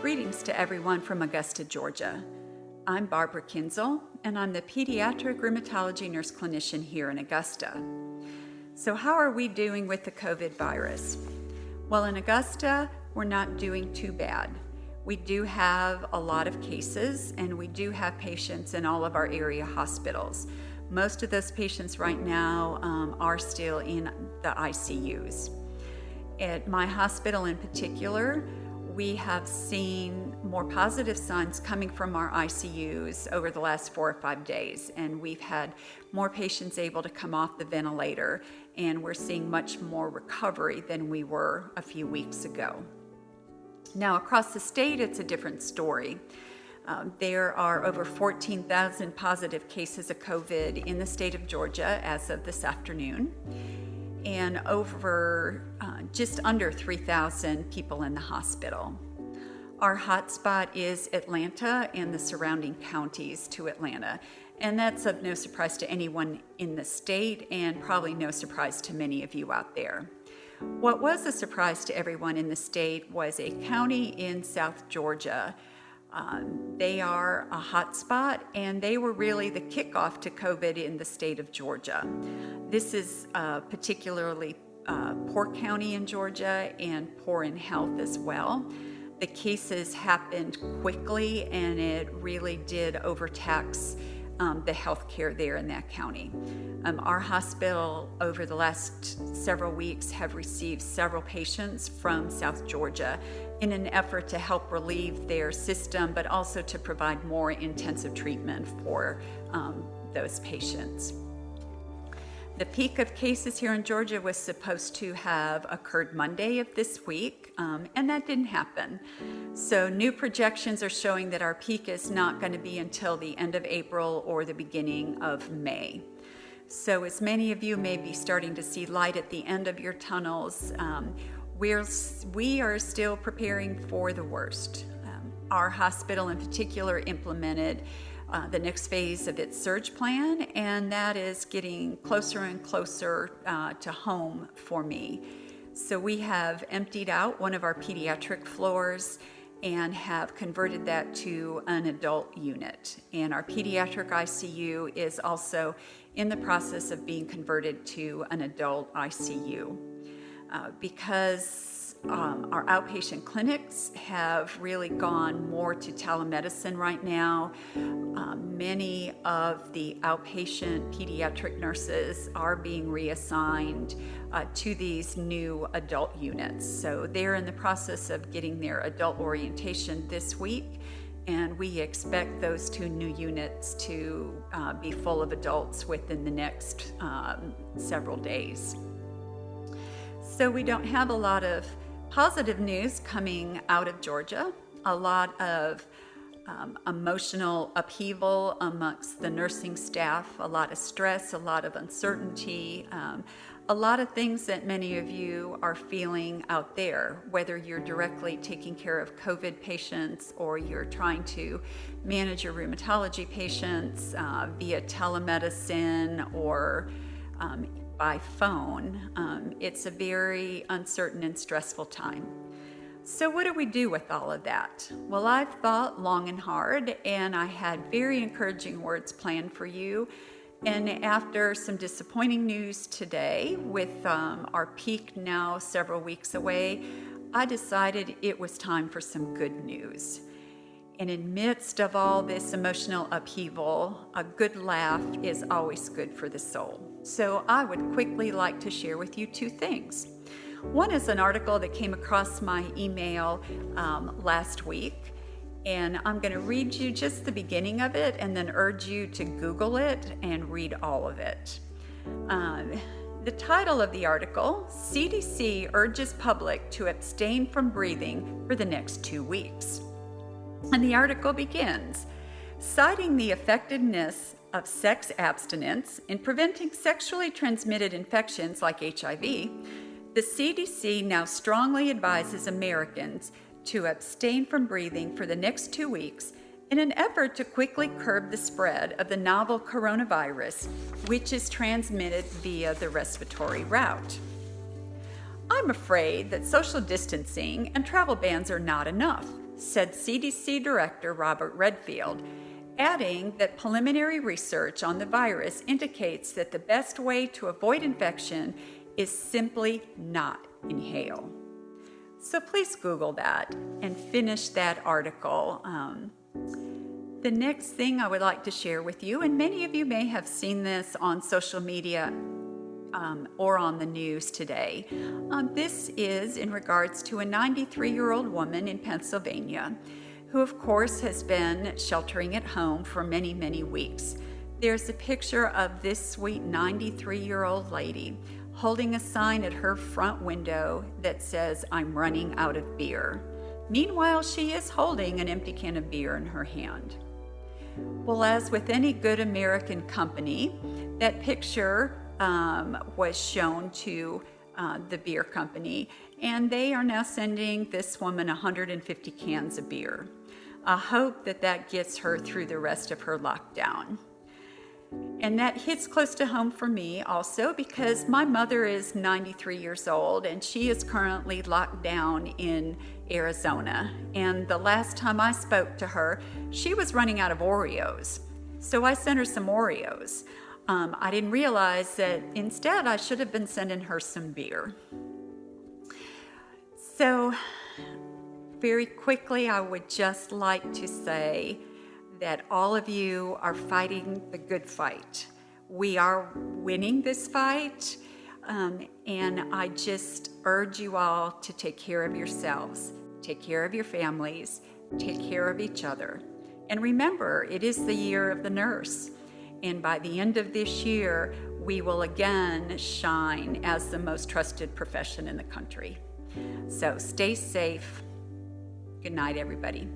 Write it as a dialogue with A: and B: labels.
A: Greetings to everyone from Augusta, Georgia. I'm Barbara Kienzle, and I'm the Pediatric Rheumatology Nurse Clinician here in Augusta. So how are we doing with the COVID virus? Well, in Augusta, we're not doing too bad. We do have a lot of cases, and we do have patients in all of our area hospitals. Most of those patients right now are still in the ICUs. At my hospital in particular, we have seen more positive signs coming from our ICUs over the last 4 or 5 days, and we've had more patients able to come off the ventilator, and we're seeing much more recovery than we were a few weeks ago. Now, across the state, it's a different story. There are over 14,000 positive cases of COVID in the state of Georgia as of this afternoon, and over just under 3,000 people in the hospital. Our hotspot is Atlanta and the surrounding counties to Atlanta, and that's of no surprise to anyone in the state and probably no surprise to many of you out there. What was a surprise to everyone in the state was a county in South Georgia. They are a hotspot, and they were really the kickoff to COVID in the state of Georgia. This is a particularly poor county in Georgia and poor in health as well. The cases happened quickly, and it really did overtax the health care there in that county. Our hospital over the last several weeks have received several patients from South Georgia in an effort to help relieve their system, but also to provide more intensive treatment for those patients. The peak of cases here in Georgia was supposed to have occurred Monday of this week, and that didn't happen. So new projections are showing that our peak is not going to be until the end of April or the beginning of May. So as many of you may be starting to see light at the end of your tunnels, we are still preparing for the worst. Our hospital in particular implemented the next phase of its surge plan, and that is getting closer and closer to home for me. So we have emptied out one of our pediatric floors and have converted that to an adult unit. And our pediatric ICU is also in the process of being converted to an adult ICU. Because our outpatient clinics have really gone more to telemedicine right now. Many of the outpatient pediatric nurses are being reassigned to these new adult units. So they're in the process of getting their adult orientation this week, and we expect those 2 new units to be full of adults within the next several days. So we don't have a lot of positive news coming out of Georgia. A lot of emotional upheaval amongst the nursing staff, a lot of stress, a lot of uncertainty, a lot of things that many of you are feeling out there, whether you're directly taking care of COVID patients or you're trying to manage your rheumatology patients via telemedicine or by phone. It's a very uncertain and stressful time. So what do we do with all of that? Well, I've thought long and hard, and I had very encouraging words planned for you. And after some disappointing news today, with our peak now several weeks away, I decided it was time for some good news. And in midst of all this emotional upheaval, a good laugh is always good for the soul. So I would quickly like to share with you 2 things. One is an article that came across my email last week, and I'm going to read you just the beginning of it and then urge you to Google it and read all of it. The title of the article, CDC urges public to abstain from breathing for the next 2 weeks. And the article begins, citing the effectiveness of sex abstinence in preventing sexually transmitted infections like HIV, the CDC now strongly advises Americans to abstain from breathing for the next 2 weeks in an effort to quickly curb the spread of the novel coronavirus, which is transmitted via the respiratory route. I'm afraid that social distancing and travel bans are not enough, said CDC Director Robert Redfield, adding that preliminary research on the virus indicates that the best way to avoid infection is simply not inhale. So please Google that and finish that article. The next thing I would like to share with you, and many of you may have seen this on social media or on the news today. This is in regards to a 93-year-old woman in Pennsylvania who, of course, has been sheltering at home for many, many weeks. There's a picture of this sweet 93-year-old lady holding a sign at her front window that says, "I'm running out of beer." Meanwhile, she is holding an empty can of beer in her hand. Well, as with any good American company, that picture was shown to the beer company, and they are now sending this woman 150 cans of beer. I hope that that gets her through the rest of her lockdown. And that hits close to home for me also because my mother is 93 years old and she is currently locked down in Arizona. And the last time I spoke to her, she was running out of Oreos. So I sent her some Oreos. I didn't realize that instead I should have been sending her some beer. So very quickly, I would just like to say that all of you are fighting the good fight. We are winning this fight, and I just urge you all to take care of yourselves, take care of your families, take care of each other. And remember, it is the year of the nurse, and by the end of this year, we will again shine as the most trusted profession in the country. So stay safe. Good night, everybody.